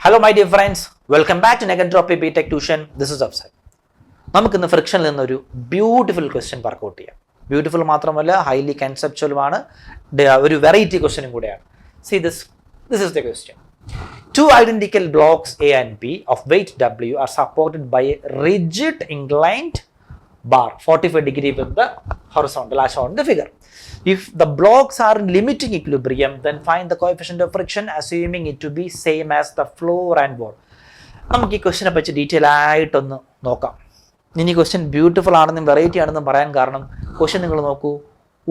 Hello my dear friends, welcome back to Negentropy BTech Tuition. This is Afsal. നമുക്കിന്ന് ഫ്രിക്ഷനിൽ നിന്നൊരു beautiful question workout ചെയ്യാം. Beautiful മാത്രമല്ല, highly കൺസെപ്ച്വലുമാണ്, ഒരു variety ക്വസ്റ്റ്യനും കൂടെയാണ്. See this is the question. Two identical blocks A and B of weight W are supported by a rigid inclined bar 45 degree with the horizontal as shown in the figure. If the blocks are in limiting equilibrium, then find the coefficient of friction assuming it to be same as the floor and wall. നമുക്ക് ഈ ക്വസ്റ്റിനെ പറ്റി detail ആയിട്ടൊന്ന് നോക്കാം. ഇനി question beautiful ആണെന്നും variety ആണെന്നും പറയാൻ കാരണം ക്വസ്റ്റ്യൻ നിങ്ങൾ നോക്കൂ,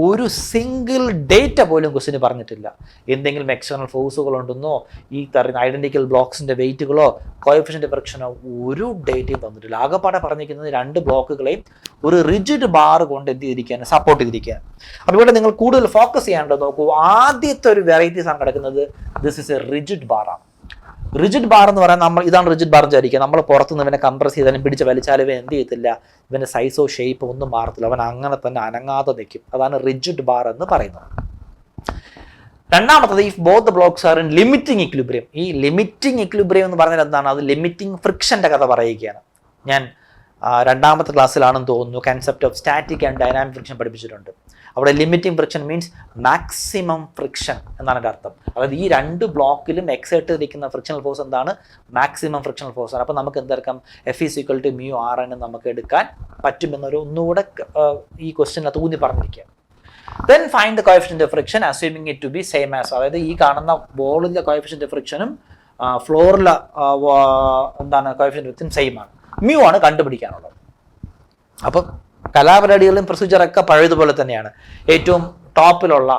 ഒരു സിംഗിൾ ഡേറ്റ പോലും ക്വസ്റ്റിന് പറഞ്ഞിട്ടില്ല. എന്തെങ്കിലും എക്സ്റ്റേണൽ ഫോഴ്സുകൾ ഉണ്ടെന്നോ ഈ തരുന്ന ഐഡന്റിക്കൽ ബ്ലോക്സിന്റെ വെയിറ്റുകളോ കോഎഫിഷ്യന്റ് ഫ്രിക്ഷനോ ഒരു ഡേറ്റയും തന്നിട്ടില്ല. ആകെപ്പാടെ പറഞ്ഞിരിക്കുന്നത് രണ്ട് ബ്ലോക്കുകളെയും ഒരു റിജിഡ് ബാർ കൊണ്ട് എന്ത് ചെയ്തിരിക്കുകയാണ്, സപ്പോർട്ട് ചെയ്തിരിക്കുകയാണ്. അപ്പോൾ ഇവിടെ നിങ്ങൾ കൂടുതൽ ഫോക്കസ് ചെയ്യേണ്ടത് നോക്കൂ, ആദ്യത്തെ ഒരു വെറൈറ്റീസ് ആണ് കിടക്കുന്നത്. ദിസ് ഇസ് എ റിജിഡ് ബാറാണ്. റിജിഡ് ബാർ എന്ന് പറയാൻ ഇതാണ് റിജിഡ് ബാർ വിചാരിക്കുക. നമ്മൾ പുറത്തുനിന്ന് ഇവനെ കംപ്രസ് ചെയ്താലും പിടിച്ച് വലിച്ചാലും ഇവൻ എന്ത് ചെയ്യത്തില്ല, ഇവന്റെ സൈസോ ഷേപ്പോ ഒന്നും മാറത്തില്ല, അവൻ അങ്ങനെ തന്നെ അനങ്ങാതെ നിൽക്കും. അതാണ് റിജിഡ് ബാർ എന്ന് പറയുന്നത്. രണ്ടാമത്തത്, if both the blocks are in limiting equilibrium. ഈ ലിമിറ്റിംഗ് ഇക്വിലിബ്രിയം എന്ന് പറഞ്ഞാൽ എന്താണ്? അത് ലിമിറ്റിംഗ് ഫ്രിക്ഷന്റെ കഥ പറയുകയാണ്. ഞാൻ രണ്ടാമത്തെ ക്ലാസ്സിലാണെന്ന് തോന്നുന്നു concept of static and dynamic friction പഠിപ്പിച്ചിട്ടുണ്ട്. അവിടെ limiting friction means maximum friction എന്നാണ് എൻ്റെ അർത്ഥം. അതായത് ഈ രണ്ട് ബ്ലോക്കിലും എക്സേർട്ട് ചെയ്തിരിക്കുന്ന ഫ്രിക്ഷണൽ ഫോഴ്സ് എന്താണ്? മാക്സിമം ഫ്രിക്ഷണൽ ഫോഴ്സ് ആണ്. അപ്പോൾ നമുക്ക് എന്തെടുക്കാം, F=μr എന്ന് നമുക്ക് എടുക്കാൻ പറ്റുമെന്നൊരു ഒന്നുകൂടെ ഈ ക്വസ്റ്റ്യനിൽ ഊന്നി പറഞ്ഞിരിക്കുക. Then find the coefficient of friction assuming it to be same as, അതായത് ഈ കാണുന്ന ബോളിലെ കോഎഫിഷ്യന്റ് ഓഫ് ഫ്രിക്ഷനും ഫ്ലോറിലെ എന്താണ് കോഎഫിഷ്യന്റ് ഓഫ് ഫ്രിക്ഷൻ സെയിം ആണ്. മ്യൂ ആണ് കണ്ടുപിടിക്കാനുള്ളത്. അപ്പം കലാപരിപാടികളും പ്രൊസീജിയറൊക്കെ പഴയതുപോലെ തന്നെയാണ്. ഏറ്റവും ടോപ്പിലുള്ള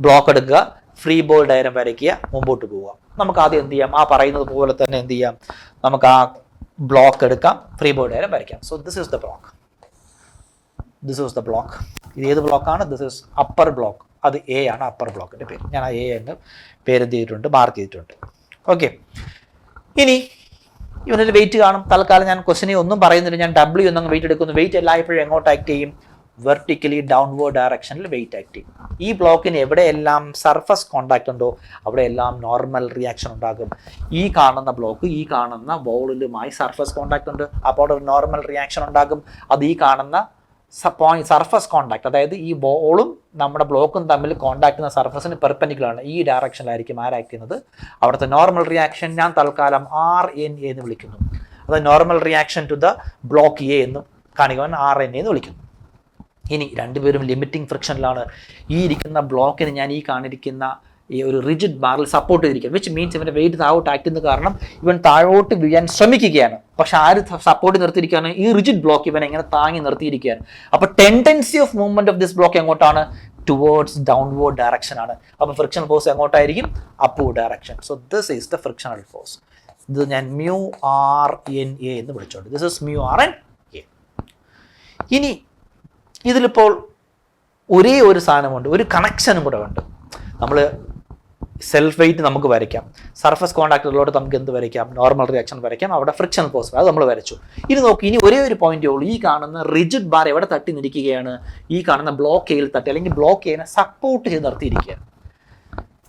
ബ്ലോക്ക് എടുക്കുക, ഫ്രീ ബോൾ ഡയഗ്രം വരയ്ക്കുക, മുമ്പോട്ട് പോവുക. നമുക്ക് ആദ്യം എന്ത് ചെയ്യാം, ആ പറയുന്നത് പോലെ തന്നെ എന്ത് ചെയ്യാം, നമുക്ക് ആ ബ്ലോക്ക് എടുക്കാം, ഫ്രീ ബോൾ ഡയഗ്രം വരയ്ക്കാം. So this is the block. ഇത് ഏത് ബ്ലോക്കാണ്? This is upper block. അത് എ ആണ്, അപ്പർ ബ്ലോക്കിന്റെ പേര്. ഞാൻ ആ എ എന്ന് പേര് എന്ത് ചെയ്തിട്ടുണ്ട്, മാർക്ക് ചെയ്തിട്ടുണ്ട്. ഓക്കെ, ഇനി ഇവനൊരു വെയിറ്റ് കാണും. തൽക്കാലം ഞാൻ ക്വസ്റ്റിനെ ഒന്നും പറയുന്നില്ല, ഞാൻ W എന്നങ്ങ് വെയിറ്റ് എടുക്കുന്നു. വെയിറ്റ് എല്ലായ്പ്പോഴും എങ്ങോട്ട് ആക്ട് ചെയ്യും? വെർട്ടിക്കലി ഡൗൺവേർഡ് ഡയറക്ഷനിൽ വെയിറ്റ് ആക്ട് ചെയ്യും. ഈ ബ്ലോക്കിന് എവിടെയെല്ലാം സർഫസ് കോണ്ടാക്ട് ഉണ്ടോ അവിടെയെല്ലാം നോർമൽ റിയാക്ഷൻ ഉണ്ടാകും. ഈ കാണുന്ന ബ്ലോക്ക് ഈ കാണുന്ന ബോളിലുമായി സർഫസ് കോണ്ടാക്ട് ഉണ്ട്, അപ്പോൾ ഒരു നോർമൽ റിയാക്ഷൻ ഉണ്ടാകും. അത് ഈ കാണുന്ന സർഫസ് കോണ്ടാക്ട്, അതായത് ഈ ബോളും നമ്മുടെ ബ്ലോക്കും തമ്മിൽ കോണ്ടാക്ട് ചെയ്യുന്ന സർഫസിന് പെർപെൻഡിക്കുലർ ആണ്. ഈ ഡയറക്ഷനിലായിരിക്കും ആരാക്ട് ചെയ്യുന്നത്, അവിടുത്തെ നോർമൽ റിയാക്ഷൻ ഞാൻ തൽക്കാലം RNA എന്ന് വിളിക്കുന്നു. അത് normal reaction to the block a എന്ന് കാണിക്കുവാൻ RNA എന്ന് വിളിക്കുന്നു. ഇനി രണ്ടുപേരും ലിമിറ്റിംഗ് ഫ്രിക്ഷനിലാണ്. ഈ ഇരിക്കുന്ന ബ്ലോക്കിന് ഞാൻ ഈ കാണിരിക്കുന്ന ഈ ഒരു റിജിഡ് ബാറിൽ സപ്പോർട്ട് ചെയ്തിരിക്കുക, വിച്ച് മീൻസ് ഇവന്റെ വെയിറ്റ് താഴോട്ട് ആക്ട് ചെയ്യുന്ന കാരണം ഇവൻ താഴോട്ട് വീഴാൻ ശ്രമിക്കുകയാണ്. പക്ഷെ ആര് സപ്പോർട്ട് നിർത്തിയിരിക്കുകയാണ്? ഈ റിജിഡ് ബ്ലോക്ക് ഇവൻ എങ്ങനെ താങ്ങി നിർത്തിയിരിക്കുകയാണ്. അപ്പൊ tendency of movement of this block എങ്ങോട്ടാണ്? ടുവേർഡ്സ് ഡൗൺവേർഡ് ഡയറക്ഷൻ ആണ്. അപ്പൊ ഫ്രിക്ഷണൽ ഫോഴ്സ് എങ്ങോട്ടായിരിക്കും? Upward direction. So this is the frictional force. ഇത് ഞാൻ μRNA എന്ന് വിളിച്ചോണ്ട്, ദിസ് ഇസ് μRNA. ഇനി ഇതിലിപ്പോൾ ഒരേ ഒരു സാധനമുണ്ട്, ഒരു കണക്ഷനും കൂടെ ഉണ്ട്. നമ്മൾ സെൽഫ് വെയിറ്റ് നമുക്ക് വരയ്ക്കാം, സർഫസ് കോണ്ടാക്ടുകളോട് നമുക്ക് എന്ത് വരയ്ക്കാം? നോർമൽ റിയാക്ഷൻ വരയ്ക്കാം, അവിടെ ഫ്രിക്ഷൻ ഫോഴ്സ് അത് നമ്മൾ വരച്ചു. ഇനി നോക്കി, ഇനി ഒരേ ഒരു പോയിന്റേ ഉള്ളൂ. ഈ കാണുന്ന റിജിഡ് ബാർ എവിടെ തട്ടി നിൽക്കുകയാണ്? ഈ കാണുന്ന ബ്ലോക്ക് എയിൽ തട്ടി, അല്ലെങ്കിൽ ബ്ലോക്ക് എയിനെ സപ്പോർട്ട് ചെയ്ത് നിർത്തിയിരിക്കുകയാണ്.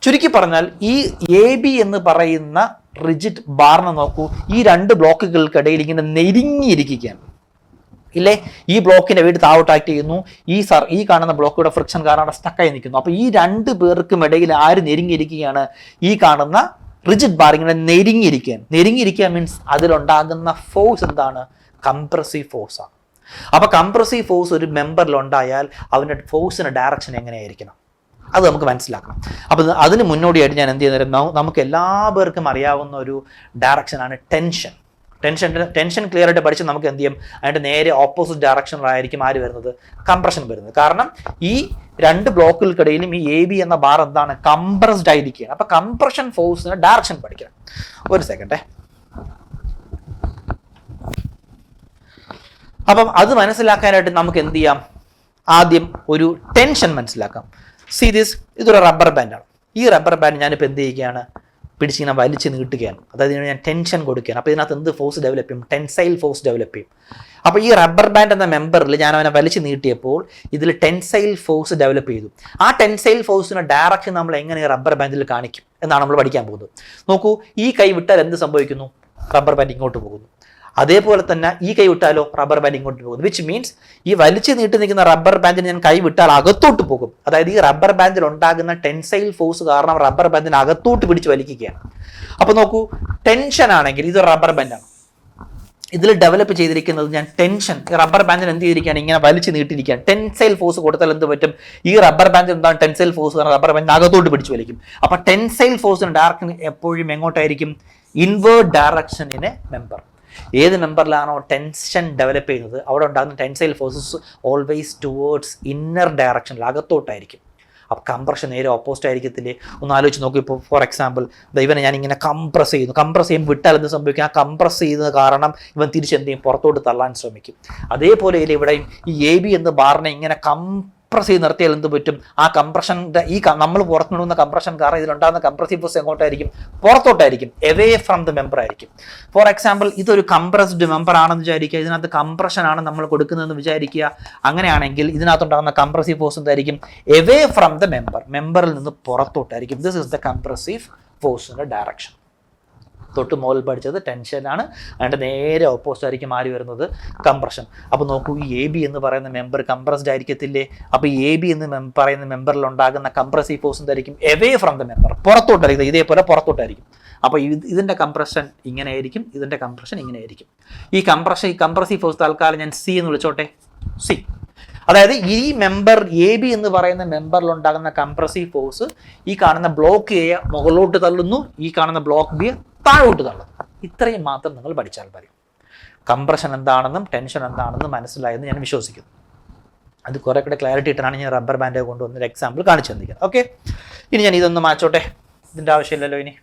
ചുരുക്കി പറഞ്ഞാൽ ഈ AB എന്ന് പറയുന്ന റിജിഡ് ബാറിനെ നോക്കൂ, ഈ രണ്ട് ബ്ലോക്കുകൾക്കിടയിൽ ഇങ്ങനെ നെരുങ്ങിയിരിക്കുകയാണ് ഇല്ലേ? ഈ ബ്ലോക്കിന്റെ വെയിറ്റ് താഴോട്ട് ആക്ട് ചെയ്യുന്നു, ഈ കാണുന്ന ബ്ലോക്കിയുടെ ഫ്രിക്ഷൻ കാരണം അവിടെ സ്റ്റക്കായി നിൽക്കുന്നു. അപ്പൊ ഈ രണ്ട് പേർക്കും ഇടയിൽ ആര് നെരുങ്ങിയിരിക്കുകയാണ്? ഈ കാണുന്ന റിജിഡ് ബാർ ഇങ്ങനെ നെരുങ്ങിയിരിക്കുക മീൻസ് അതിലുണ്ടാകുന്ന ഫോഴ്സ് എന്താണ്? കംപ്രസീവ് ഫോഴ്സ് ആണ്. അപ്പൊ കംപ്രസീവ് ഫോഴ്സ് ഒരു മെമ്പറിൽ ഉണ്ടായാൽ അവന്റെ ഫോഴ്സിന്റെ ഡയറക്ഷൻ എങ്ങനെയായിരിക്കണം അത് നമുക്ക് മനസ്സിലാക്കണം. അപ്പൊ അതിന് മുന്നോടിയായിട്ട് ഞാൻ എന്ത് ചെയ്യുന്നത്, നമുക്ക് എല്ലാ പേർക്കും അറിയാവുന്ന ഒരു ഡയറക്ഷനാണ് ടെൻഷൻ. ടെൻഷൻ ക്ലിയർ ആയിട്ട് പഠിച്ച് നമുക്ക് എന്ത് ചെയ്യും, അതിൻ്റെ നേരെ ഓപ്പോസിറ്റ് ഡയറക്ഷനിലായിരിക്കും ആര് വരുന്നത്? കംപ്രഷൻ വരുന്നത്. കാരണം ഈ രണ്ട് ബ്ലോക്കുകൾക്കിടയിലും ഈ AB എന്ന ബാർ എന്താണ്? കംപ്രസ്ഡ് ആയിരിക്കുകയാണ്. അപ്പൊ കംപ്രഷൻ ഫോഴ്സിന് ഡയറക്ഷൻ പഠിക്കണം. ഒരു സെക്കൻഡേ. അപ്പം അത് മനസ്സിലാക്കാനായിട്ട് നമുക്ക് എന്ത് ചെയ്യാം, ആദ്യം ഒരു ടെൻഷൻ മനസ്സിലാക്കാം. സീ ദിസ്, ഇതൊരു റബ്ബർ ബാൻഡാണ്. ഈ റബ്ബർ ബാൻഡ് ഞാനിപ്പോൾ എന്ത് ചെയ്യുകയാണ്, പിടിച്ചിങ്ങനെ വലിച്ച് നീട്ടുകയാണ്. അതായത് ഞാൻ ടെൻഷൻ കൊടുക്കുകയാണ്. അപ്പോൾ ഇതിനകത്ത് എന്ത് ഫോഴ്സ് ഡെവലപ്പ് ചെയ്യും? ടെൻസൈൽ ഫോഴ്സ് ഡെവലപ്പ് ചെയ്യും. അപ്പോൾ ഈ റബ്ബർ ബാൻഡ് എന്ന മെമ്പറിൽ ഞാൻ അവനെ വലിച്ചു നീട്ടിയപ്പോൾ ഇതിൽ ടെൻസൈൽ ഫോഴ്സ് ഡെവലപ്പ് ചെയ്തു. ആ ടെൻസൈൽ ഫോഴ്സിന്റെ ഡയറക്ഷൻ നമ്മൾ എങ്ങനെ റബ്ബർ ബാൻഡിൽ കാണിക്കും? എന്നാണ് നമ്മൾ പഠിക്കാൻ പോകുന്നത്. നോക്കൂ, ഈ കൈ വിട്ടാൽ എന്ത് സംഭവിക്കുന്നു? റബ്ബർ ബാൻഡ് ഇങ്ങോട്ട് പോകുന്നു. അതേപോലെ തന്നെ ഈ കൈ വിട്ടാലോ റബ്ബർ ബാൻഡ് ഇങ്ങോട്ട് പോകുന്നു. വിച്ച് മീൻസ് ഈ വലിച്ചു നീട്ടി നിൽക്കുന്ന റബ്ബർ ബാൻഡിന് ഞാൻ കൈ വിട്ടാൽ അകത്തോട്ട് പോകും. അതായത് ഈ റബ്ബർ ബാൻഡിൽ ഉണ്ടാകുന്ന ടെൻസൈൽ ഫോഴ്സ് കാരണം റബ്ബർ ബാൻഡിന് അകത്തോട്ട് പിടിച്ച് വലിക്കുകയാണ്. അപ്പൊ നോക്കൂ, ടെൻഷൻ ആണെങ്കിൽ ഇത് റബ്ബർ ബാൻഡാണ്. ഇതിൽ ഡെവലപ്പ് ചെയ്തിരിക്കുന്നത് ഞാൻ ടെൻഷൻ, ഈ റബ്ബർ ബാൻഡിന് എന്ത് ചെയ്തിരിക്കുകയാണ്? ഇങ്ങനെ വലിച്ചു നീട്ടിയിരിക്കുകയാണ്. ടെൻസൈൽ ഫോഴ്സ് കൊടുത്താൽ എന്ത് പറ്റും? ഈ റബ്ബർ ബാൻഡിൽ എന്താണ് ടെൻസൈൽ ഫോഴ്സ്? റബ്ബർ ബാൻഡ് അകത്തോട്ട് പിടിച്ചു വലിക്കും. അപ്പൊ ടെൻസൈൽ ഫോഴ്സിന് ഡയറക്ഷൻ എപ്പോഴും എങ്ങോട്ടായിരിക്കും? Inward ഡയറക്ഷനിനെ member. ഏത് മെമ്പറിലാണോ ടെൻഷൻ ഡെവലപ്പ് ചെയ്യുന്നത് അവിടെ ഉണ്ടാകുന്ന tensile forces always towards inner ഡയറക്ഷനിൽ, അകത്തോട്ടായിരിക്കും. അപ്പോൾ കംപ്രഷൻ നേരെ ഓപ്പോസിറ്റ് ആയിരിക്കത്തില്ലേ? ഒന്ന് ആലോചിച്ച് നോക്കൂ. ഇപ്പോൾ ഫോർ എക്സാമ്പിൾ ഇവനെ ഞാൻ ഇങ്ങനെ കംപ്രസ് ചെയ്യുമ്പോൾ വിട്ടാൽ എന്ത് സംഭവിക്കും? ആ കംപ്രസ് ചെയ്യുന്നത് കാരണം ഇവൻ തിരിച്ചെന്ത് ചെയ്യും? പുറത്തോട്ട് തള്ളാൻ ശ്രമിക്കും. അതേപോലെ ഇവിടെയും ഈ AB എന്ന ബാറിനെ ഇങ്ങനെ കംപ്രസ് ചെയ്ത് നിർത്തിയാൽ എന്ത് പറ്റും? ആ കംപ്രഷൻ്റെ നമ്മൾ പുറത്തുനിന്ന് കംപ്രഷൻ കാരണം ഇതിലുണ്ടാകുന്ന കംപ്രസീവ് ഫോഴ്സ് എങ്ങോട്ടായിരിക്കും? പുറത്തോട്ടായിരിക്കും, എവേ ഫ്രം ദ മെമ്പർ ആയിരിക്കും. ഫോർ എക്സാമ്പിൾ ഇതൊരു കംപ്രസ്ഡ് മെമ്പർ ആണെന്ന് വിചാരിക്കുക, ഇതിനകത്ത് കംപ്രഷൻ ആണ് നമ്മൾ കൊടുക്കുന്നതെന്ന് വിചാരിക്കുക. അങ്ങനെയാണെങ്കിൽ ഇതിനകത്തുണ്ടാകുന്ന കംപ്രസീവ് ഫോഴ്സ് എന്തായിരിക്കും? എവേ ഫ്രം ദ മെമ്പറിൽ നിന്ന് പുറത്തോട്ടായിരിക്കും. ദിസ് ഇസ് ദ കംപ്രസീവ് ഫോഴ്സിന്റെ ഡയറക്ഷൻ. തൊട്ട് മുകളിൽ പഠിച്ചത് ടെൻഷനാണ്, അതിൻ്റെ നേരെ ഓപ്പോസിറ്റ് ആയിരിക്കും ആര് വരുന്നത്? കംപ്രഷൻ. അപ്പോൾ നോക്കൂ, ഈ AB എന്ന് പറയുന്ന മെമ്പർ കംപ്രസ്ഡ് ആയിരിക്കത്തില്ലേ? അപ്പോൾ ഈ AB എന്ന് പറയുന്ന മെമ്പറിൽ ഉണ്ടാകുന്ന കംപ്രസീവ് ഫോഴ്സ് എന്തായിരിക്കും? എവേ ഫ്രം ദ മെമ്പർ, പുറത്തോട്ടായിരിക്കും. ഇതേപോലെ പുറത്തോട്ടായിരിക്കും. അപ്പോൾ ഇതിൻ്റെ കംപ്രഷൻ ഇങ്ങനെ ആയിരിക്കും, ഇതിൻ്റെ കംപ്രഷൻ ഇങ്ങനെ ആയിരിക്കും. ഈ കംപ്രസീവ് ഫോഴ്സ് തൽക്കാലം ഞാൻ C എന്ന് വിളിച്ചോട്ടെ. C. അതായത് ഈ മെമ്പർ AB എന്ന് പറയുന്ന മെമ്പറിൽ ഉണ്ടാകുന്ന കംപ്രസീവ് ഫോഴ്സ് ഈ കാണുന്ന ബ്ലോക്ക് A മുകളിലോട്ട് തള്ളുന്നു, ഈ കാണുന്ന ബ്ലോക്ക് B താഴോട്ട് തള്ളുന്നു. ഇത്രയും മാത്രം നിങ്ങൾ പഠിച്ചാൽ മതി. കംപ്രഷൻ എന്താണെന്നും ടെൻഷൻ എന്താണെന്നും മനസ്സിലായെന്ന് ഞാൻ വിശ്വസിക്കുന്നു. അത് കുറെ കൂടെ ക്ലാരിറ്റി ഇട്ടാണ് ഞാൻ റബ്ബർ ബാൻഡ് കൊണ്ടുവന്നൊരു എക്സാമ്പിൾ കാണിച്ചു തന്നിരിക്കുന്നത്. ഓക്കെ, ഇനി ഞാൻ ഇതൊന്ന് മാറ്റോട്ടെ, ഇതിൻ്റെ ആവശ്യമില്ലല്ലോ ഇനി.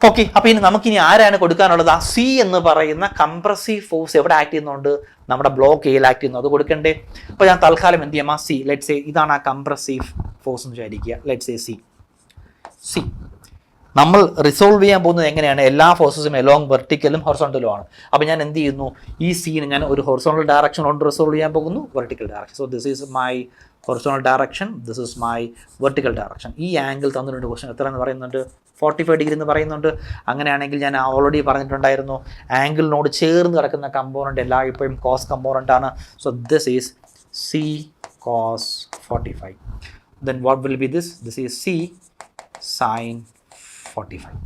ഓക്കെ, അപ്പോൾ ഇനി നമുക്കിനി ആരാണ് കൊടുക്കാനുള്ളത്? ആ C എന്ന് പറയുന്ന കംപ്രസീവ് ഫോഴ്സ് എവിടെ ആക്ട് ചെയ്യുന്നുണ്ട്? നമ്മുടെ ബ്ലോക്ക് Aയിൽ ആക്ട് ചെയ്യുന്നു, അത് കൊടുക്കണ്ടേ? അപ്പോൾ ഞാൻ തൽക്കാലം എന്ത് ചെയ്യാം? ആ C, ലെറ്റ്സ് സേ ഇതാണ് ആ കംപ്രസീവ് ഫോഴ്സ് എന്ന് വിചാരിക്കുക. Let's say C. നമ്മൾ റിസോൾവ് ചെയ്യാൻ പോകുന്നത് എങ്ങനെയാണ്? എല്ലാ ഫോഴ്സസും എലോങ് വെർട്ടിക്കലും ഹൊറിസോണ്ടലും ആണ്. അപ്പോൾ ഞാൻ എന്ത് ചെയ്യുന്നു? ഈ സീനെ ഞാൻ ഒരു ഹൊറിസോണ്ടൽ ഡയറക്ഷൻ കൊണ്ട് റിസോൾവ് ചെയ്യാൻ പോകുന്നു, vertical direction. So this is my horizontal direction, this is my vertical direction. ഈ ആംഗിൾ തന്നിട്ടുണ്ട് ക്വസ്റ്റൻ, എത്ര എന്ന് പറയുന്നുണ്ട്? 45 ഡിഗ്രി എന്ന് പറയുന്നുണ്ട്. അങ്ങനെയാണെങ്കിൽ ഞാൻ ഓൾറെഡി പറഞ്ഞിട്ടുണ്ടായിരുന്നു, ആംഗിളിനോട് ചേർന്ന് കിടക്കുന്ന കമ്പോണൻറ്റ് എല്ലായ്പ്പോഴും കോസ് കമ്പോണൻ്റ് ആണ്. So this is C cos 45. Then what will be this? This is C sin 45.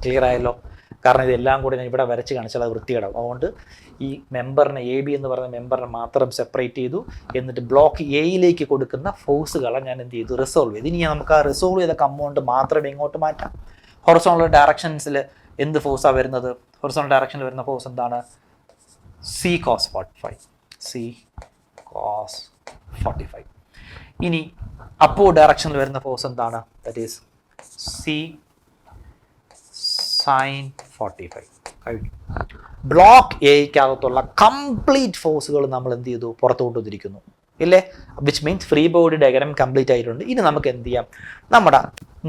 Clear ആയല്ലോ? കാരണം ഇതെല്ലാം കൂടി ഞാൻ ഇവിടെ വരച്ച് കാണിച്ചാൽ അത് വൃത്തികേടാവും. അതുകൊണ്ട് ഈ മെമ്പറിനെ AB എന്ന് പറയുന്ന മെമ്പറിനെ മാത്രം സെപ്പറേറ്റ് ചെയ്തു. എന്നിട്ട് ബ്ലോക്ക് Aയിലേക്ക് കൊടുക്കുന്ന ഫോഴ്സുകളെ ഞാൻ എന്ത് ചെയ്തു? റിസോൾവ് ചെയ്തു. ഇനി നമുക്ക് ആ റിസോൾവ് ചെയ്ത കമ്പൗണ്ട് മാത്രമേ ഇങ്ങോട്ട് മാറ്റാം. ഹൊറിസോണ്ടൽ ഡയറക്ഷൻസിൽ എന്ത് ഫോഴ്സാണ് വരുന്നത്? ഹൊറിസോണ്ടൽ ഡയറക്ഷനിൽ വരുന്ന ഫോഴ്സ് എന്താണ്? C cos 45. C cos 45. ഇനി അപ്വേർഡ് ഡയറക്ഷനിൽ വരുന്ന ഫോഴ്സ് എന്താണ്? That is C sin 45. കഴിഞ്ഞു. ബ്ലോക്ക് Aയ്ക്കകത്തുള്ള കംപ്ലീറ്റ് ഫോഴ്സുകൾ നമ്മൾ എന്ത് ചെയ്തു? പുറത്തു കൊണ്ടുവന്നിരിക്കുന്നു ഇല്ലേ? Which means free body diagram complete ആയിട്ടുണ്ട്. ഇനി നമുക്ക് എന്ത് ചെയ്യാം? നമ്മുടെ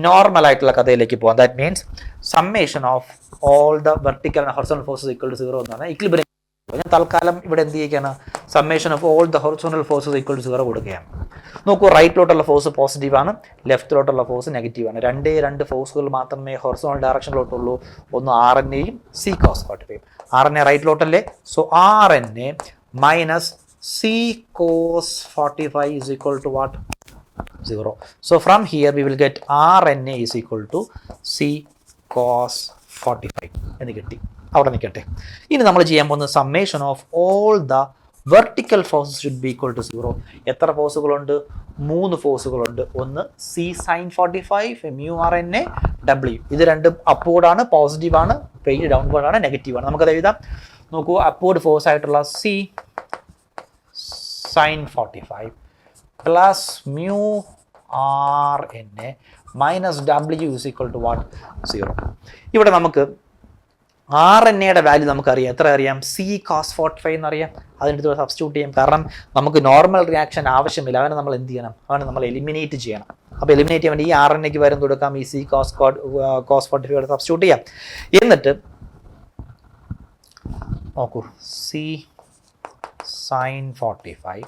നോർമൽ ആയിട്ടുള്ള കഥയിലേക്ക് പോകാം. That means summation of all the vertical and horizontal forces equal to 0 എന്നാണ് ഇക്വിലിബ്രിയം. ഞാൻ തൽക്കാലം ഇവിടെ എന്ത് ചെയ്യുകയാണ്? Summation of all the horizontal forces equal to 0 കൊടുക്കുകയാണ്. നോക്കൂ, റൈറ്റിലോട്ടുള്ള ഫോഴ്സ് പോസിറ്റീവാണ്, ലെഫ്റ്റിലോട്ടുള്ള ഫോഴ്സ് നെഗറ്റീവാണ്. രണ്ട് ഫോഴ്സുകൾ മാത്രമേ ഹൊറിസോണ്ടൽ ഡയറക്ഷനിലോട്ടുള്ളൂ. ഒന്ന് RNAയും C cos 45. RNA റൈറ്റിലോട്ടല്ലേ? So RNA minus C cos 45 is equal to what? 0. So from here we will get RNA is equal to C cos 45 എന്ന് കിട്ടി. അവിടെ നിൽക്കട്ടെ. ഇനി നമ്മൾ ചെയ്യാൻ പോകുന്നത് summation of all the vertical forces should be equal to 0. എത്ര ഫോഴ്സുകളുണ്ട്? 3 ഫോഴ്സുകളുണ്ട്. ഒന്ന് C sin 45 mu RNA W. ഇത് രണ്ടും അപ്വേർഡ് ആണ്, പോസിറ്റീവ് ആണ്. പെയിൻ ഡൗൺവേർഡ് ആണ്, നെഗറ്റീവ് ആണ്. നമുക്കത് എഴുതാം. നോക്കൂ, അപ്വേർഡ് ഫോഴ്സ് ആയിട്ടുള്ള C sin 45 plus mu RNA minus W is equal to what? 0. ഇവിടെ നമുക്ക് RNAയുടെ വാല്യൂ നമുക്കറിയാം. എത്ര അറിയാം? C cos 45 എന്നറിയാം. അതിൻ്റെ സബ്സ്റ്റിറ്റ്യൂട്ട് ചെയ്യാം. കാരണം നമുക്ക് നോർമൽ റിയാക്ഷൻ ആവശ്യമില്ല. അവനെ നമ്മൾ എന്ത് ചെയ്യണം? അവനെ നമ്മൾ എലിമിനേറ്റ് ചെയ്യണം. അപ്പോൾ എലിമിനേറ്റ് ചെയ്യാൻ വേണ്ടി ഈ RNAക്ക് വരും കൊടുക്കാം. ഈ C cos 45 സബ്സ്റ്റിറ്റ്യൂട്ട് ചെയ്യാം. എന്നിട്ട് നോക്കൂ, C sin 45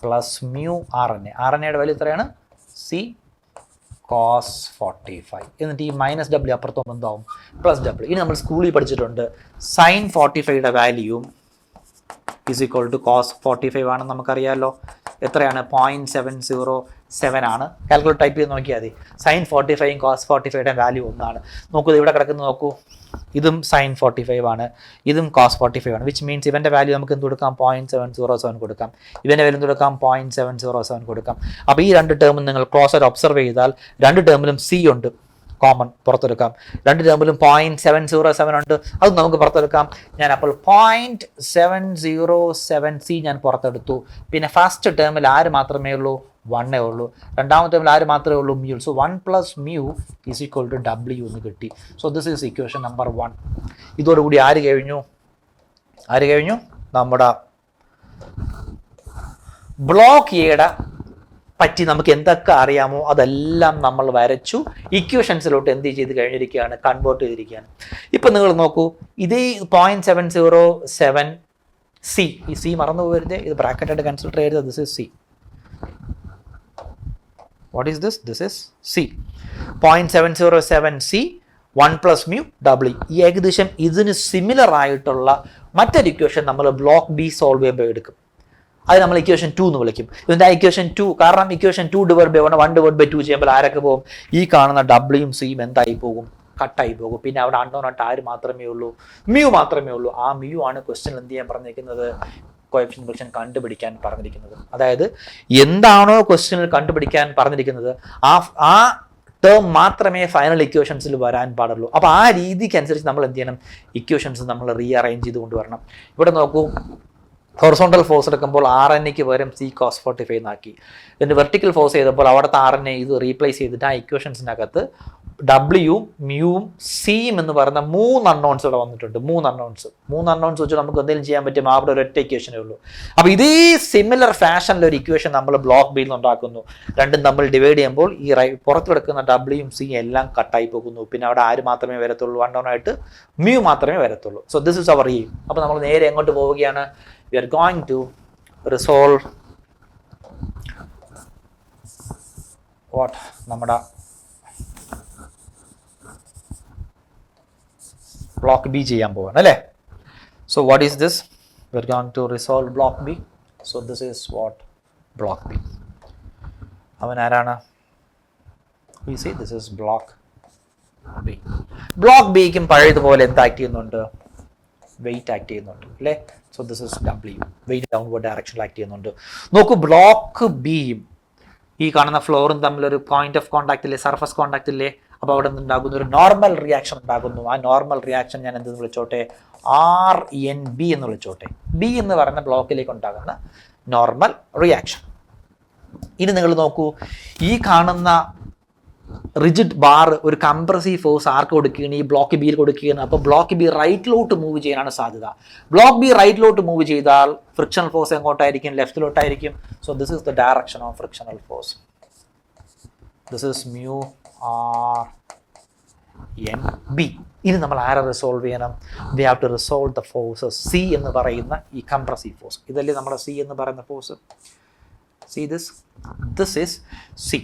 plus mu RNA. RNAയുടെ വാല്യൂ എത്രയാണ്? C cos 45. എന്നിട്ട് ഈ മൈനസ് ഡബ്ല്യു അപ്പുറത്തും എന്താവും പ്ലസ് ഡബ്ല്യു. ഇനി നമ്മൾ സ്കൂളിൽ പഠിച്ചിട്ടുണ്ട് സൈൻ 45യുടെ വാല്യൂയും ഈസ് ഈക്വൽ ടു കോസ് 45 ആണെന്ന് നമുക്കറിയാമല്ലോ. എത്രയാണ്? 0.707 ആണ്. കാൽക്കുലേറ്റ് ടൈപ്പ് ചെയ്ത് നോക്കിയാൽ മതി. സൈൻ 45യും കോസ് 45യുടെ വാല്യൂ ഒന്നാണ്. നോക്കൂ, ഇവിടെ കിടക്കുന്നത് നോക്കൂ. ഇതും സൈൻ 45 ആണ്, ഇതും കോസ് 45 ആണ്. വിച്ച് മീൻസ് ഇവൻ്റെ വാല്യൂ നമുക്ക് എന്ത് കൊടുക്കാം? 0.707 കൊടുക്കാം. ഇവൻ്റെ വാല്യൂ എന്ത് കൊടുക്കാം? 0.707 കൊടുക്കാം. അപ്പോൾ ഈ രണ്ട് ടേമും നിങ്ങൾ ക്ലോസ് ആയിട്ട് ഒബ്സർവ് ചെയ്താൽ രണ്ട് ടേമിലും സി ഉണ്ട്, കോമൺ പുറത്തെടുക്കാം. രണ്ട് ടേമിലും 0.707 ഉണ്ട്, അത് നമുക്ക് പുറത്തെടുക്കാം. ഞാൻ അപ്പോൾ 0.707 സി ഞാൻ പുറത്തെടുത്തു. പിന്നെ ഫസ്റ്റ് ടേമിൽ ആര് മാത്രമേ ഉള്ളൂ? 1 ഉള്ളൂ. രണ്ടാമത്തെ ടേമിൽ ആര് മാത്രമേ ഉള്ളൂ? Mu. So 1 + mu is equal to W എന്ന് കിട്ടി. So this is equation number 1. ഇതോടുകൂടി ആര് കഴിഞ്ഞു? നമ്മുടെ ബ്ലോക്ക് എയുടെ പറ്റി നമുക്ക് എന്തൊക്കെ അറിയാമോ അതെല്ലാം നമ്മൾ വരച്ചു. ഇക്വേഷൻസിലോട്ട് എന്ത് ചെയ്ത് കഴിഞ്ഞിരിക്കുകയാണ്? കൺവേർട്ട് ചെയ്തിരിക്കുകയാണ്. ഇപ്പം നിങ്ങൾ നോക്കൂ, ഇതേ 0.707 സി, ഈ സി മറന്നു പോകരുത്, ഇത് ബ്രാക്കറ്റായിട്ട് കൺസിഡർ ചെയ്യരുത്. This is C. What is this? This is C. 0.707 C 1 + mu W. ഈ ഏകദേശം ഇതിന് സിമിലർ ആയിട്ടുള്ള മറ്റൊരു ഇക്വേഷൻ നമ്മൾ ബ്ലോക്ക് ബി സോൾവ് ചെയ്യുമ്പോൾ എടുക്കും. അത് നമ്മൾ ഇക്വേഷൻ 2 എന്ന് വിളിക്കും. ഇതിൻ്റെ ഇക്വേഷൻ 2, കാരണം ഇക്വേഷൻ 2 / 1 1/2 ചെയ്യുമ്പോൾ ആരൊക്കെ പോകും? ഈ കാണുന്ന ഡബ്ല്യൂയും സിയും എന്തായി പോകും? കട്ടായി പോകും. പിന്നെ അവിടെ അൺനോണായിട്ട് ആര് മാത്രമേ ഉള്ളൂ? മ്യൂ മാത്രമേ ഉള്ളൂ. ആ മ്യൂ ആണ് ക്വസ്റ്റ്യൻ എന്ത് ചെയ്യാൻ പറഞ്ഞിരിക്കുന്നത്? കോഎഫിഷ്യന്റ് ഫംഗ്ഷൻ കണ്ടുപിടിക്കാൻ പറഞ്ഞിരിക്കുന്നത്. അതായത് എന്താണോ ക്വസ്റ്റ്യനിൽ കണ്ടുപിടിക്കാൻ പറഞ്ഞിരിക്കുന്നത് ആ ടേം മാത്രമേ ഫൈനൽ ഇക്വേഷൻസിൽ വരാൻ പാടുള്ളൂ. അപ്പോൾ ആ രീതിക്ക് അനുസരിച്ച് നമ്മൾ എന്ത് ചെയ്യണം? ഇക്വേഷൻസ് നമ്മൾ റീഅറേഞ്ച് ചെയ്ത് കൊണ്ടുവരണം. ഇവിടെ നോക്കൂ, ഹൊറിസോണ്ടൽ ഫോഴ്സ് എടുക്കുമ്പോൾ RNAക്ക് പകരം സി കോസ് 45 എന്നാക്കി. ഇതിൻ്റെ വെർട്ടിക്കൽ ഫോഴ്സ് ചെയ്തപ്പോൾ അവിടുത്തെ RNA ഇത് റീപ്ലേസ് ചെയ്തിട്ട് ആ ഇക്വേഷൻസിനകത്ത് ഡബ്ല്യുവും മ്യൂവും സിയും എന്ന് പറയുന്ന 3 അൺനോൺസ് ഇവിടെ വന്നിട്ടുണ്ട്. 3 അൺനോൺസ് വെച്ച് നമുക്ക് എന്തെങ്കിലും ചെയ്യാൻ പറ്റും? അവിടെ ഒരൊറ്റ ഇക്വേഷനേ ഉള്ളൂ. അപ്പോൾ ഇതേ സിമിലർ ഫാഷനിൽ ഒരു ഇക്വേഷൻ നമ്മൾ ബ്ലോക്ക് ബിയിൽ ഉണ്ടാക്കുന്നു. രണ്ടും നമ്മൾ ഡിവൈഡ് ചെയ്യുമ്പോൾ ഈ പുറത്ത് കിടക്കുന്ന ഡബ്ല്യുയും സിയും എല്ലാം കട്ടായി പോകുന്നു. പിന്നെ അവിടെ ആര് മാത്രമേ വരത്തുള്ളൂ? അൺനോണായിട്ട് മ്യൂ മാത്രമേ വരത്തുള്ളൂ. So this is our aim. അപ്പോൾ നമ്മൾ നേരെ എങ്ങോട്ട് പോവുകയാണ്? We are going to resolve what? നമ്മുടെ ബ്ലോക്ക് ബി ചെയ്യാൻ പോവാണ് അല്ലേ? So what is this? We are going to resolve block B. So this is what? Block B. അവൻ ആരാണ്? We see this is block B. Block ബിക്കും പഴയതുപോലെ എന്ത് act ചെയ്യുന്നുണ്ട്? വെയിറ്റ് ആക്ട് ചെയ്യുന്നുണ്ട് അല്ലേ? So this is W. Weight downward ഡയറക്ഷനിൽ act ചെയ്യുന്നുണ്ട്. നോക്കൂ, ബ്ലോക്ക് ബിയും ഈ കാണുന്ന ഫ്ലോറും തമ്മിലൊരു പോയിന്റ് ഓഫ് കോൺടാക്ട് ഇല്ലേ? സർഫസ് കോൺടാക്ട് ഇല്ലേ? അപ്പോൾ അവിടെ നിന്നുണ്ടാകുന്ന ഒരു നോർമൽ റിയാക്ഷൻ ഉണ്ടാകുന്നു. ആ നോർമൽ റിയാക്ഷൻ ഞാൻ എന്തെന്ന് വിളിച്ചോട്ടെ? RNB എന്ന് വിളിച്ചോട്ടെ. ബി എന്ന് പറയുന്ന ബ്ലോക്കിലേക്ക് ഉണ്ടാകുന്ന നോർമൽ റിയാക്ഷൻ. ഇനി നിങ്ങൾ നോക്കൂ, ഈ കാണുന്ന റിജിഡ് ബാർ ഒരു കംപ്രസീവ് ഫോഴ്സ് ആർക്ക് കൊടുക്കുകയാണ്? ഈ ബ്ലോക്ക് ബിയിൽ കൊടുക്കുകയാണ്. അപ്പോൾ ബ്ലോക്ക് ബി റൈറ്റിലോട്ട് മൂവ് ചെയ്യാനാണ് സാധ്യത. ബ്ലോക്ക് ബി റൈറ്റിലോട്ട് മൂവ് ചെയ്താൽ ഫ്രിക്ഷണൽ ഫോഴ്സ് എങ്ങോട്ടായിരിക്കും? ലെഫ്റ്റിലോട്ടായിരിക്കും. So this is the direction of frictional force. This is mu RNB. ഇനി നമ്മൾ ആരെ റിസോൾവ് ചെയ്യണം? We have to resolve the forces. C എന്ന് പറയുന്ന ഈ കംപ്രസീവ് ഫോഴ്സ്, ഇതല്ലേ നമ്മുടെ സി എന്ന് പറയുന്ന force. See this is C.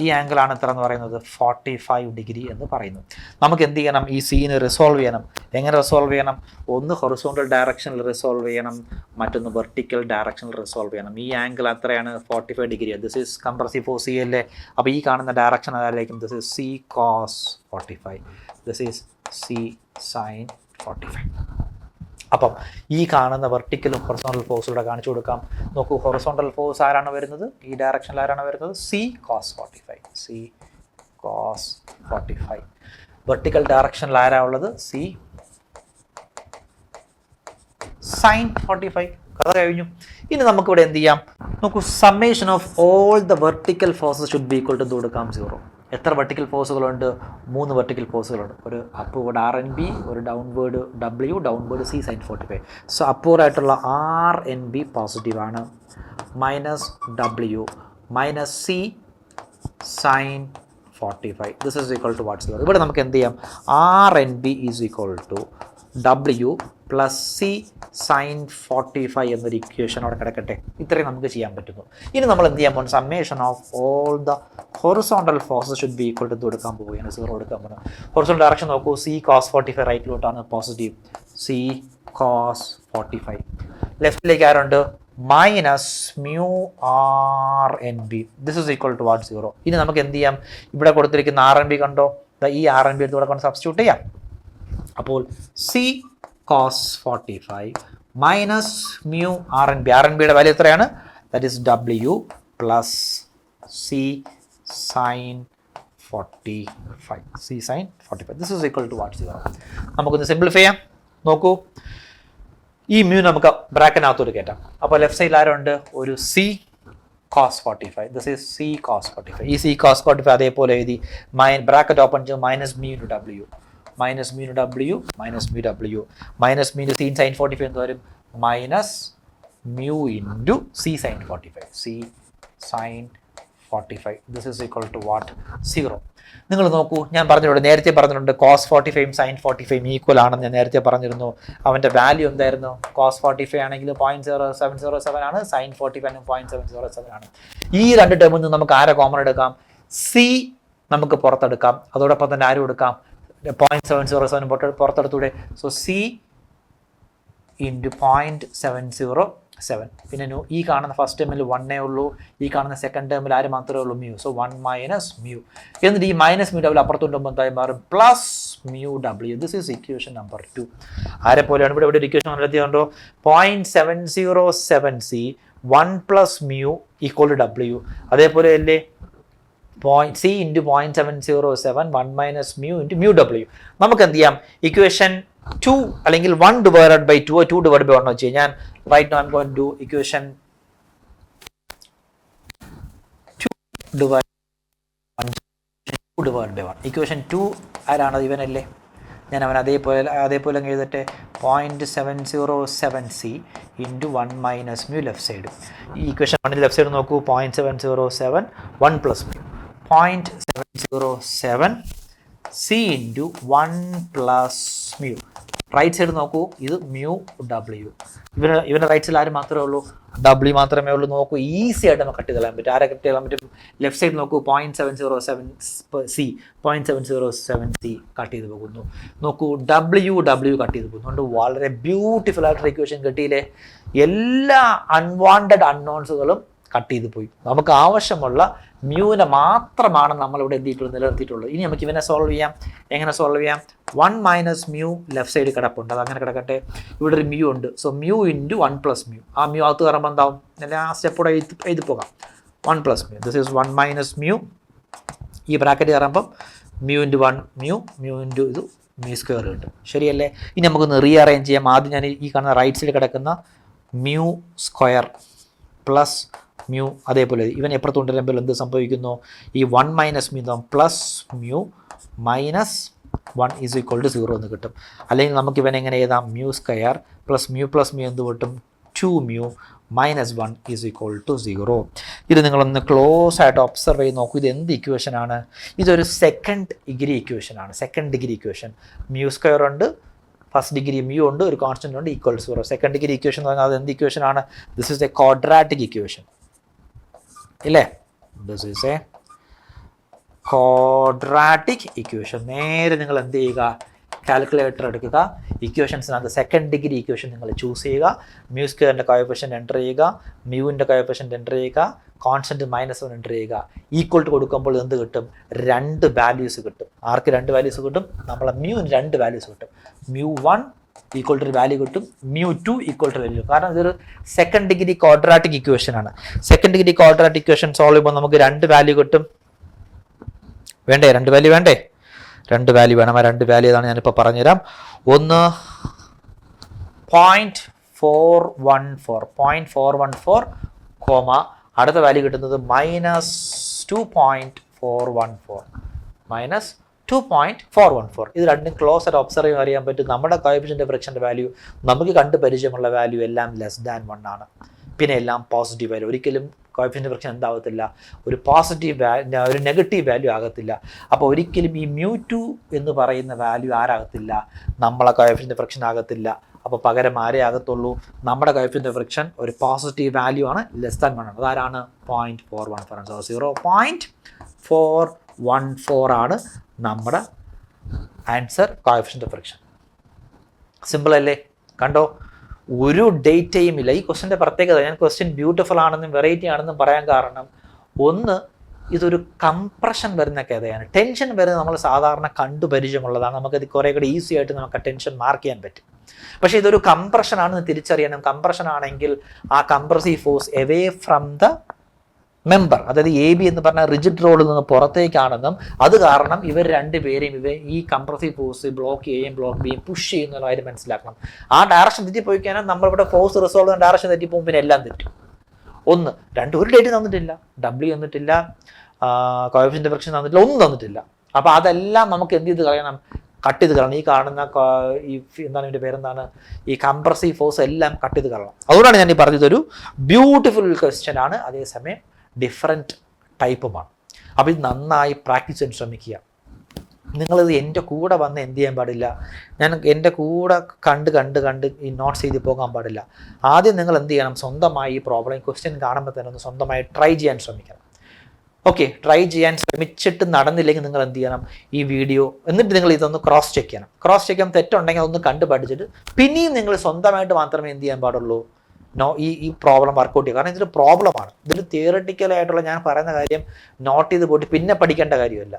ഈ ആംഗിളാണ് എത്ര എന്ന് പറയുന്നത്? 45 ഡിഗ്രി എന്ന് പറയുന്നു. നമുക്ക് എന്ത് ചെയ്യണം? ഈ സീനെ റിസോൾവ് ചെയ്യണം. എങ്ങനെ റിസോൾവ് ചെയ്യണം? ഒന്ന് ഹൊറിസോണ്ടൽ ഡയറക്ഷനിൽ റിസോൾവ് ചെയ്യണം, മറ്റൊന്ന് വെർട്ടിക്കൽ ഡയറക്ഷനിൽ റിസോൾവ് ചെയ്യണം. ഈ ആംഗിൾ എത്രയാണ്? 45 degree. This is compressive force C അല്ലേ? അപ്പോൾ ഈ കാണുന്ന ഡയറക്ഷൻ അതായിരിക്കും. This is C cos 45. This is C sine 45. അപ്പം ഈ കാണുന്ന വെർട്ടിക്കലും ഹൊറിസോണ്ടൽ ഫോഴ്സും ഇവിടെ കാണിച്ചു കൊടുക്കാം. നോക്കൂ, ഹൊറിസോണ്ടൽ ഫോഴ്സ് ആരാണ് വരുന്നത്? ഈ ഡയറക്ഷനിൽ ആരാണ് വരുന്നത്? C cos 45. C cos 45. Vertical ഡയറക്ഷനിൽ ആരാ ഉള്ളത്? C sine 45. കഥ കഴിഞ്ഞു. ഇനി നമുക്കിവിടെ എന്ത് ചെയ്യാം? നോക്കൂ, summation of all the vertical forces should be equal to കൊടുക്കാം 0. എത്ര വെർട്ടിക്കൽ ഫോഴ്സുകളുണ്ട്? 3 വെർട്ടിക്കൽ ഫോഴ്സുകളുണ്ട്. ഒരു അപ്വേർഡ് RNB, ഒരു downward W, downward C sine 45. So അപ്വേർഡായിട്ടുള്ള RNB പോസിറ്റീവാണ്, -W - C sine 45. This is equal to what's. ഇവിടെ നമുക്ക് എന്ത് ചെയ്യാം? RNB is equal to W plus C sine 45 എന്നൊരു ഇക്വേഷൻ അവിടെ കിടക്കട്ടെ. ഇത്രയും നമുക്ക് ചെയ്യാൻ പറ്റുന്നു. ഇനി നമ്മൾ എന്ത് ചെയ്യാൻ പോകുന്നത്, summation of all the horizontal forces should be equal to കൊടുക്കാൻ പോവുകയാണ്, 0 എടുക്കാൻ പോകുന്നത്. ഹൊറിസോണ്ടൽ ഡയറക്ഷൻ നോക്കൂ, സി കോസ് 45 റൈറ്റിലോട്ടാണ് പോസിറ്റീവ്, സി കോസ് 45. ലെഫ്റ്റിലേക്ക് ആരുണ്ട്, minus mu R N B, this is equal to what 0. ഇനി നമുക്ക് എന്ത് ചെയ്യാം, ഇവിടെ കൊടുത്തിരിക്കുന്ന ആർ എൻ ബി കണ്ടോ, ഈ ആർ എൻ ബി എടുത്ത് ഇവിടെ കൊണ്ട് സബ്സ്റ്റിറ്റ്യൂട്ട് ചെയ്യാം. അപ്പോൾ C cos 45 minus mu R N B, R N ബിയുടെ വാല്യൂ എത്രയാണ്, that is W plus C sine 45, C sine 45, this is equal to what 0. നമുക്കൊന്ന് സിംപ്ലിഫൈ ചെയ്യാം. നോക്കൂ, ഈ മ്യൂ നമുക്ക് ബ്രാക്കറ്റിനകത്തോട്ട് കയറ്റാം. അപ്പോൾ ലെഫ്റ്റ് സൈഡിൽ ആരുണ്ട്, ഒരു C cos 45, this is C cos 45. ഈ സി കോസ് 45 അതേപോലെ എഴുതി, ബ്രാക്കറ്റ് ഓപ്പൺ ചെയ്ത് minus mu into W, minus mu W, minus mu W, minus mu C sine 45 എന്ന് വരും, minus mu into C sine 45, C sine 45, this is equal to what 0. നിങ്ങൾ നോക്കൂ, ഞാൻ പറഞ്ഞിട്ടുണ്ട്, നേരത്തെ പറഞ്ഞിട്ടുണ്ട് കോസ് 45 സൈൻ 45 ഈക്വൽ ആണെന്ന് ഞാൻ നേരത്തെ പറഞ്ഞിരുന്നു. അവൻ്റെ വാല്യൂ എന്തായിരുന്നു, കോസ് 45 ആണെങ്കിൽ 0.0707 ആണ്, സൈൻ 45 0.707 ആണ്. ഈ രണ്ട് ടേമിൽ നിന്ന് നമുക്ക് ആരെ കോമൺ എടുക്കാം, സി നമുക്ക് പുറത്തെടുക്കാം, അതോടൊപ്പം തന്നെ ആരും എടുക്കാം, 0.707 പുറത്തെടുത്തൂടെ. സോ സി ഇൻറ്റു 0.707, പിന്നെ ഈ കാണുന്ന ഫസ്റ്റ് ടേമിൽ 1 ഉള്ളൂ, ഈ കാണുന്ന സെക്കൻഡ് ടേമിൽ ആര് മാത്രമേ ഉള്ളൂ, മ്യൂ. സോ 1 മൈനസ് മ്യൂ, എന്നിട്ട് ഈ മൈനസ് മ്യൂ W അപ്പുറത്തുണ്ടാകുമ്പോൾ എന്തായി മാറും, plus mu W. This is equation number 2. ആരെ പോലെയാണ് ഇവിടെ ഒരു ഇക്വേഷൻ നടത്തിയുണ്ടോ, 0.707 C 1 plus mu equal to W, അതേപോലെ അല്ലേ C into 0.707 1 minus mu into mu W. നമുക്ക് എന്ത് ചെയ്യാം, ഇക്വേഷൻ 2 അല്ലെങ്കിൽ 1 ഡിവൈഡഡ് ബൈ 2 2 ഡിവൈഡ് ബൈ 1 വെച്ച് കഴിഞ്ഞാൽ right now I am going to equation 2 divide 1. Equation 2 ആരാണ്, ഇവനല്ലേ, ഞാൻ അവൻ അതേപോലെ എഴുതട്ടെ, 0.707 C into 1 minus mu left side. ഈ ഇക്വേഷൻ 1 ലെഫ്റ്റ് സൈഡ് നോക്കൂ, 0.707 1 plus mu, 0.707 C into 1 plus mu. Right side നോക്കൂ, ഇത് മ്യൂ W. ഇവൻ്റെ റൈറ്റ് സൈഡിൽ ആര് മാത്രമേ ഉള്ളൂ, W മാത്രമേ ഉള്ളൂ. നോക്കൂ, ഈസി ആയിട്ട് നമുക്ക് കട്ട് കളയാൻ പറ്റും. ആരെ കട്ട് ചെയ്യാൻ പറ്റും, ലെഫ്റ്റ് സൈഡ് നോക്കൂ, 0.707 സി 0.707 സി കട്ട് ചെയ്ത് പോകുന്നു. നോക്കൂ, W കട്ട് ചെയ്ത് പോകുന്നു. അതുകൊണ്ട് വളരെ ബ്യൂട്ടിഫുൾ ആയിട്ടൊരു ഇക്വേഷൻ കിട്ടിയില്ലേ. എല്ലാ അൺവാണ്ടഡ് അൺനോൺസുകളും കട്ട് ചെയ്ത് പോയി. നമുക്ക് ആവശ്യമുള്ള മ്യൂവിനെ മാത്രമാണ് നമ്മളിവിടെ നിലനിർത്തിയിട്ടുള്ളത്. ഇനി നമുക്ക് ഇവനെ സോൾവ് ചെയ്യാം. എങ്ങനെ സോൾവ് ചെയ്യാം, 1 മൈനസ് മ്യൂ ലെഫ്റ്റ് സൈഡ് കിടപ്പുണ്ട്, അത് അങ്ങനെ കിടക്കട്ടെ. ഇവിടെ ഒരു മ്യൂ ഉണ്ട്, so mu into 1 plus mu. ആ മ്യൂ അകത്ത് കയറുമ്പോൾ എന്താവും, ആ സ്റ്റെപ്പോടെ എഴുതി പോകാം, 1 plus mu, this is 1 minus mu. ഈ ബ്രാക്കറ്റ് കയറുമ്പം മ്യൂ ഇൻറ്റു 1 മ്യൂ ഇൻറ്റു ഇത് മ്യൂ സ്ക്വയർ കിട്ടും. ശരിയല്ലേ. ഇനി നമുക്കൊന്ന് റീഅറേഞ്ച് ചെയ്യാം. ആദ്യം ഞാൻ ഈ കാണുന്ന റൈറ്റ് സൈഡ് കിടക്കുന്ന മ്യൂ സ്ക്വയർ പ്ലസ് മ്യൂ, അതേപോലെ ഇവൻ എപ്പുറത്ത് കൊണ്ടുവരുമ്പോൾ എന്ത് സംഭവിക്കുന്നു, ഈ 1 minus mu plus mu minus 1 is equal to 0 എന്ന് കിട്ടും. അല്ലെങ്കിൽ നമുക്ക് ഇവൻ എങ്ങനെ എഴുതാം, മ്യൂ സ്ക്വയർ പ്ലസ് മ്യൂ എന്ത് കിട്ടും, 2 mu minus 1 is equal to 0. ഇത് നിങ്ങളൊന്ന് ക്ലോസ് ആയിട്ട് ഒബ്സർവ് ചെയ്ത് നോക്കൂ. ഇത് എന്ത് ഇക്വേഷനാണ്, ഇതൊരു second degree equation. Mu square ഉണ്ട്, ഫസ്റ്റ് ഡിഗ്രി മ്യൂ ഉണ്ട്, ഒരു കോൺസ്റ്റന്റ് ഉണ്ട്, ഈക്വൽ 0. സെക്കൻഡ് ഡിഗ്രി ഇക്വേഷൻ എന്ന് പറഞ്ഞാൽ അത് എന്ത് ഇക്വേഷനാണ്, this is a quadratic equation ഇല്ലേ. This is a quadratic equation. നേരെ നിങ്ങൾ എന്ത് ചെയ്യുക, കാൽക്കുലേറ്റർ എടുക്കുക, ഇക്വേഷൻസിനകത്ത് സെക്കൻഡ് ഡിഗ്രി ഇക്വേഷൻ നിങ്ങൾ ചൂസ് ചെയ്യുക, മ്യൂ സ്ക്വയറിൻ്റെ കോഎഫിഷ്യന്റ് എൻ്റർ ചെയ്യുക, മ്യൂവിൻ്റെ കോഎഫിഷ്യന്റ് എൻ്റർ ചെയ്യുക, കോൺസ്റ്റന്റ് -1 എൻ്റർ ചെയ്യുക. ഈക്വൽ ടു കൊടുക്കുമ്പോൾ എന്ത് കിട്ടും, 2 വാല്യൂസ് കിട്ടും. ആർക്ക് 2 വാല്യൂസ് കിട്ടും, നമ്മളെ മ്യൂവിന് 2 വാല്യൂസ് കിട്ടും. മ്യൂ1 ഈക്വൽ ടു ഒരു വാല്യൂ കിട്ടും, മ്യൂ2 ഈക്വൽ ടു വാല്യൂ. കാരണം ഇതൊരു സെക്കൻഡ് ഡിഗ്രി ക്വാഡ്രാറ്റിക് ഇക്വേഷൻ ആണ്. Second degree quadratic equation solve ചെയ്യുമ്പോൾ നമുക്ക് 2 വാല്യൂ കിട്ടും. വേണ്ടേ, 2 വാല്യൂ വേണ്ടേ, 2 വാല്യൂ വേണം. ആ 2 വാല്യൂ ഏതാണ് ഞാനിപ്പോൾ പറഞ്ഞുതരാം. ഒന്ന് 0.414 കോമ അടുത്ത വാല്യൂ കിട്ടുന്നത് -2.414. ഇത് രണ്ടും ക്ലോസ് ആയിട്ട് ഒബ്സർവ് അറിയാൻ പറ്റും. നമ്മുടെ കോഎഫിഷ്യന്റ് ഫ്രിക്ഷൻ്റെ വാല്യൂ നമുക്ക് കണ്ട് പരിചയമുള്ള വാല്യൂ എല്ലാം ലെസ് ദാൻ 1 ആണ്. പിന്നെ എല്ലാം പോസിറ്റീവ് വാല്യൂ. ഒരിക്കലും കോഎഫിഷ്യന്റ് ഫ്രിക്ഷൻ എന്താവത്തില്ല, ഒരു പോസിറ്റീവ് ഒരു നെഗറ്റീവ് വാല്യൂ ആകത്തില്ല. അപ്പോൾ ഒരിക്കലും ഈ μ2 എന്ന് പറയുന്ന വാല്യൂ ആരാകത്തില്ല, നമ്മളെ കോഎഫിഷ്യന്റ് ഫ്രിക്ഷൻ ആകത്തില്ല. അപ്പോൾ പകരം ആരേ ആകത്തുള്ളൂ, നമ്മുടെ കോഎഫിഷ്യന്റ് ഫ്രിക്ഷൻ ഒരു പോസിറ്റീവ് വാല്യൂ ആണ്, ലെസ് ദാൻ 1 ആണ്. അതാരാണ് 0.414. 0.414 ആണ് നമ്മുടെ ആൻസർ കോഎഫിഷ്യന്റ് ഫ്രിക്ഷൻ. സിമ്പിൾ അല്ലേ? കണ്ടോ, ഒരു ഡേറ്റയും ഇല്ല. ഈ ക്വസ്റ്റ്യൻ്റെ പ്രത്യേകത, ഞാൻ ക്വസ്റ്റ്യൻ ബ്യൂട്ടിഫുൾ ആണെന്നും വെറൈറ്റി ആണെന്നും പറയാൻ കാരണം, ഒന്ന്, ഇതൊരു കംപ്രഷൻ വരുന്ന കഥയാണ്. ടെൻഷൻ വരുന്നത് നമ്മൾ സാധാരണ കണ്ടുപരിചയമുള്ളതാണ്, നമുക്കത് കുറേ കൂടി ഈസി ആയിട്ട് നമുക്ക് ടെൻഷൻ മാർക്ക് ചെയ്യാൻ പറ്റും. പക്ഷേ ഇതൊരു കംപ്രഷൻ ആണെന്ന് തിരിച്ചറിയണം. കംപ്രഷൻ ആണെങ്കിൽ ആ compressive force away from the member, അതായത് AB എന്ന് പറഞ്ഞ റിജിഡ് റോഡിൽ നിന്ന് പുറത്തേക്കാണെന്നും അത് കാരണം ഇവർ രണ്ടുപേരെയും ഈ കംപ്രസീവ് ഫോഴ്സ് ബ്ലോക്ക് എയും ബ്ലോക്ക് ബിയും പുഷ് ചെയ്യുന്ന കാര്യം മനസ്സിലാക്കണം. ആ ഡയറക്ഷൻ തെറ്റിപ്പോയി കഴിഞ്ഞാൽ നമ്മളിവിടെ ഫോഴ്സ് റിസോൾവ് ചെയ്യുന്ന ഡയറക്ഷൻ തെറ്റിപ്പോകും, പിന്നെ എല്ലാം തെറ്റും. ഒന്ന്, രണ്ട്, ഒരു ഡേറ്റ് തന്നിട്ടില്ല, W തന്നിട്ടില്ല, കോഎഫിഷ്യന്റ് ഫ്രിക്ഷൻ തന്നിട്ടില്ല, ഒന്നും തന്നിട്ടില്ല. അപ്പോൾ അതെല്ലാം നമുക്ക് എന്ത് ചെയ്ത് കളയണം, കട്ട് ചെയ്ത് കളയണം. ഈ കാണുന്ന ഈ എന്താണ് ഇതിൻ്റെ പേരെന്താണ്, ഈ കംപ്രസീവ് ഫോഴ്സ് എല്ലാം കട്ട് ചെയ്ത് കളയണം. അതുകൊണ്ടാണ് ഞാൻ ഈ പറഞ്ഞതൊരു ബ്യൂട്ടിഫുൾ ക്വസ്റ്റ്യൻ ആണ്, അതേസമയം ഡിഫറെൻറ്റ് ടൈപ്പുമാണ്. അപ്പോൾ ഇത് നന്നായി പ്രാക്ടീസ് ചെയ്യാൻ ശ്രമിക്കുക. നിങ്ങളിത് എൻ്റെ കൂടെ വന്ന് എന്ത് ചെയ്യാൻ പാടില്ല, ഞാൻ എൻ്റെ കൂടെ കണ്ട് ഈ നോട്ട്സ് ചെയ്ത് പോകാൻ പാടില്ല. ആദ്യം നിങ്ങൾ എന്ത് ചെയ്യണം, സ്വന്തമായി ഈ പ്രോബ്ലം ക്വസ്റ്റ്യൻ കാണുമ്പോൾ തന്നെ ഒന്ന് സ്വന്തമായി ട്രൈ ചെയ്യാൻ ശ്രമിക്കണം. ഓക്കെ, ട്രൈ ചെയ്യാൻ ശ്രമിച്ചിട്ട് നടന്നില്ലെങ്കിൽ നിങ്ങൾ എന്ത് ചെയ്യണം, ഈ വീഡിയോ എന്നിട്ട് നിങ്ങൾ ഇതൊന്ന് ക്രോസ് ചെക്ക് ചെയ്യണം. ക്രോസ് ചെക്ക് ചെയ്യാൻ തെറ്റുണ്ടെങ്കിൽ അതൊന്ന് കണ്ടു പഠിച്ചിട്ട് പിന്നെയും നിങ്ങൾ സ്വന്തമായിട്ട് മാത്രമേ എന്ത് ചെയ്യാൻ പാടുള്ളൂ, ഈ പ്രോബ്ലം വർക്കൗട്ട് ചെയ്യുക. കാരണം ഇതൊരു പ്രോബ്ലമാണ്. ഇതിൽ തിയറട്ടിക്കലായിട്ടുള്ള ഞാൻ പറയുന്ന കാര്യം നോട്ട് ചെയ്ത് പോയിട്ട് പിന്നെ പഠിക്കേണ്ട കാര്യമല്ല.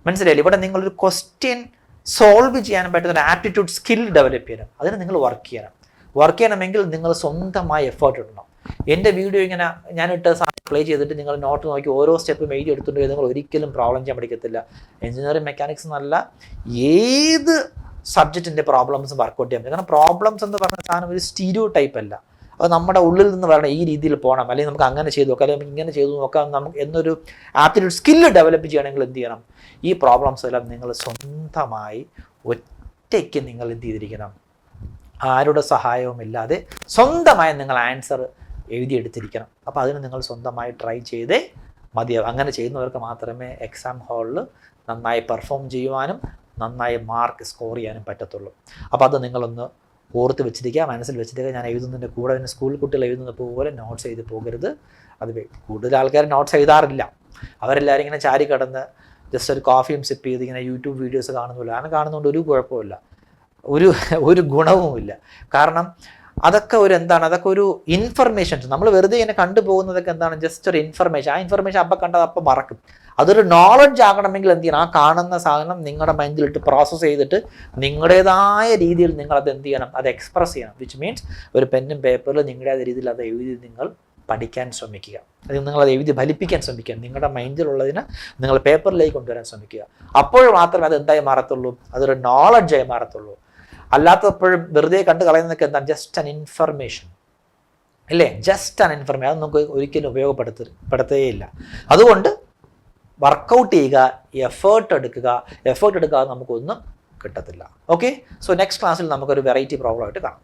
മനസ്സിലായില്ലേ? ഇവിടെ നിങ്ങളൊരു ക്വസ്റ്റ്യൻ സോൾവ് ചെയ്യാൻ പറ്റുന്ന ഒരു ആപ്റ്റിറ്റ്യൂഡ് സ്കിൽ ഡെവലപ്പ് ചെയ്യണം. അതിന് നിങ്ങൾ വർക്ക് ചെയ്യണമെങ്കിൽ നിങ്ങൾ സ്വന്തമായി എഫേർട്ട് ഇടണം. എൻ്റെ വീഡിയോ ഇങ്ങനെ ഞാനിട്ട് പ്ലേ ചെയ്തിട്ട് നിങ്ങൾ നോട്ട് നോക്കി ഓരോ സ്റ്റെപ്പും എഴുതി എടുത്തുകൊണ്ട് നിങ്ങൾ ഒരിക്കലും പ്രോബ്ലം ചെയ്യാൻ പഠിക്കത്തില്ല. എഞ്ചിനീയറിംഗ് മെക്കാനിക്സ് എന്നല്ല, ഏത് സബ്ജക്റ്റിൻ്റെ പ്രോബ്ലംസ് വർക്കൗട്ട് ചെയ്യാൻ പറ്റും. കാരണം പ്രോബ്ലംസ് എന്ന് പറഞ്ഞ സാധനം ഒരു സ്റ്റീരിയോ ടൈപ്പ് അല്ല, അത് നമ്മുടെ ഉള്ളിൽ നിന്ന് വരണം, ഈ രീതിയിൽ പോകണം, അല്ലെങ്കിൽ നമുക്ക് അങ്ങനെ ചെയ്തു നോക്കാം, അല്ലെങ്കിൽ ഇങ്ങനെ ചെയ്തു നോക്കാം, നമുക്ക് എന്നൊരു ആപ്റ്റിറ്റ്യൂഡ് സ്കില്ല് ഡെവലപ്പ് ചെയ്യണമെങ്കിൽ എന്ത് ചെയ്യണം, ഈ പ്രോബ്ലംസ് എല്ലാം നിങ്ങൾ സ്വന്തമായി ഒറ്റയ്ക്ക് നിങ്ങൾ എന്ത് ചെയ്തിരിക്കണം, ആരുടെ സഹായവുമില്ലാതെ സ്വന്തമായി നിങ്ങൾ ആൻസർ എഴുതിയെടുത്തിരിക്കണം. അപ്പോൾ അതിന് നിങ്ങൾ സ്വന്തമായി ട്രൈ ചെയ്തേ മതിയാവും. അങ്ങനെ ചെയ്യുന്നവർക്ക് മാത്രമേ എക്സാം ഹാളിൽ നന്നായി പെർഫോം ചെയ്യുവാനും നന്നായി മാർക്ക് സ്കോർ ചെയ്യാനും പറ്റത്തുള്ളൂ. അപ്പോൾ അത് നിങ്ങളൊന്ന് ഓർത്ത് വെച്ചിരിക്കുക, മനസ്സിൽ വെച്ചിരിക്കുക. ഞാൻ എഴുതുന്നതിൻ്റെ കൂടെ തന്നെ സ്കൂൾ കുട്ടികൾ എഴുതുന്ന പോലെ നോട്ട്സ് എഴുതി പോകരുത്. അത് കൂടുതൽ ആൾക്കാർ നോട്ട്സ് എഴുതാറില്ല. അവരെല്ലാവരും ഇങ്ങനെ ചാരി കിടന്ന് ജസ്റ്റ് ഒരു കോഫിയും സിപ്പ് ചെയ്ത് ഇങ്ങനെ യൂട്യൂബ് വീഡിയോസ് കാണുന്നില്ല. അങ്ങനെ കാണുന്നതുകൊണ്ട് ഒരു കുഴപ്പമില്ല, ഒരു ഗുണവുമില്ല. കാരണം അതൊക്കെ അതൊക്കെ ഒരു ഇൻഫർമേഷൻസ്. നമ്മൾ വെറുതെ ഇങ്ങനെ കണ്ടുപോകുന്നതൊക്കെ എന്താണ്, ജസ്റ്റ് ഒരു ഇൻഫർമേഷൻ. ആ ഇൻഫർമേഷൻ അപ്പം കണ്ടത് അപ്പം മറക്കും. അതൊരു നോളജ് ആകണമെങ്കിൽ എന്ത് ചെയ്യണം, ആ കാണുന്ന സാധനം നിങ്ങളുടെ മൈൻഡിലിട്ട് പ്രോസസ്സ് ചെയ്തിട്ട് നിങ്ങളുടേതായ രീതിയിൽ നിങ്ങളത് എന്ത് ചെയ്യണം, അത് എക്സ്പ്രസ് ചെയ്യണം. വിച്ച് മീൻസ് ഒരു പെന്നും പേപ്പറിൽ നിങ്ങളുടേതായ രീതിയിൽ അത് എഴുതി നിങ്ങൾ പഠിക്കാൻ ശ്രമിക്കുക. അത് നിങ്ങളത് എഴുതി ഫലിപ്പിക്കാൻ ശ്രമിക്കുക. നിങ്ങളുടെ മൈൻഡിലുള്ളതിന് നിങ്ങൾ പേപ്പറിലേക്ക് കൊണ്ടുവരാൻ ശ്രമിക്കുക. അപ്പോൾ മാത്രമേ അത് എന്തായി മാറത്തുള്ളൂ, അതൊരു നോളജായി മാറത്തുള്ളൂ. അല്ലാത്തപ്പോഴും വെറുതെ കണ്ടു കളയുന്നതൊക്കെ എന്താണ്, ജസ്റ്റ് ആൻ ഇൻഫർമേഷൻ അല്ലേ, ജസ്റ്റ് ആൻ ഇൻഫർമേഷൻ. അത് നമുക്ക് ഒരിക്കലും ഉപയോഗപ്പെടുത്തുകയില്ല. അതുകൊണ്ട് വർക്കൗട്ട് ചെയ്യുക, എഫേർട്ട് എടുക്കാതെ നമുക്കൊന്നും കിട്ടത്തില്ല. ഓക്കെ, സോ നെക്സ്റ്റ് ക്ലാസ്സിൽ നമുക്കൊരു വെറൈറ്റി പ്രോബ്ലം ആയിട്ട് കാണാം.